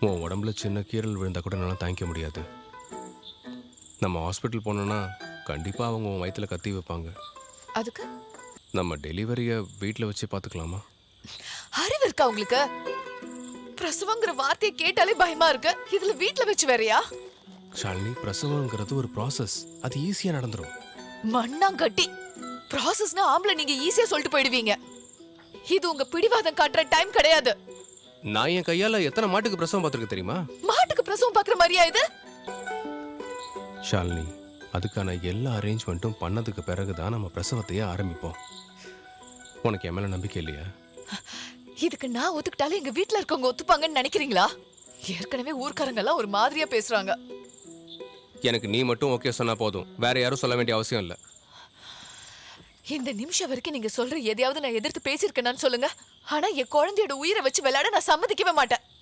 உன் உடம்புல சின்ன கீறல் விழுந்தா கூட என்னால் தாங்கிக்க முடியாது. நம்ம ஹாஸ்பிட்டல் போனோன்னா கண்டிப்பாக அவங்க உன் வயிற்றுல கத்தி வைப்பாங்க. அதுக்கு நம்ம டெலிவரியை வீட்டில் வச்சு பார்த்துக்கலாமா? அறிவு இருக்கா உங்களுக்கு? பிரசவங்கிற வார்த்தையை கேட்டாலே பயமா இருக்கு, இதுல வீட்ல வச்சு வேறயா? ஷாலினி, பிரசவங்கிறது ஒரு ப்ராசஸ். அது ஈஸியாக நடந்துடும். மண்ணாங்கட்டி ப்ராசஸ்னா ஆம்பளை நீங்க ஈஸியா சொல்லிட்டு போயிடுவீங்க. இது உங்க பிடிவாதம் காட்டுற டைம் கிடையாது. நான் என் கையால் எத்தனை மாட்டுக்கு பிரசவம் பார்த்துருக்க தெரியுமா? மாட்டுக்கு பிரசவம் பாக்குற மாதிரியா இது? ஷாலினி, அதுக்கான எல்லா அரேஞ்ச்மெண்ட்டும் பண்ணதுக்கு பிறகு தான் நம்ம பிரசவத்தையே ஆரம்பிப்போம். உனக்கு என் மேலே நம்பிக்கை இல்லையா? இதுக்கு நான் ஒத்துக்கிட்டாலும் எங்க வீட்ல இருக்கவங்க ஒத்துப்பாங்கன்னு நினைக்கிறீங்களா? ஏற்கனவே ஊர்க்காரங்க எல்லாம் ஒரு மாதிரியா பேசுறாங்க. எனக்கு நீ மட்டும் ஓகே சொன்னா போதும், வேற யாரும் சொல்ல வேண்டிய அவசியம் இல்லை. இந்த நிமிஷம் வரைக்கும் நீங்க சொல்ற எதையாவது நான் எதிர்த்து பேசியிருக்கேன்னு சொல்லுங்க. ஆனா என் குழந்தையோட உயிரை வச்சு விளையாட நான் சம்மதிக்கவே மாட்டேன்.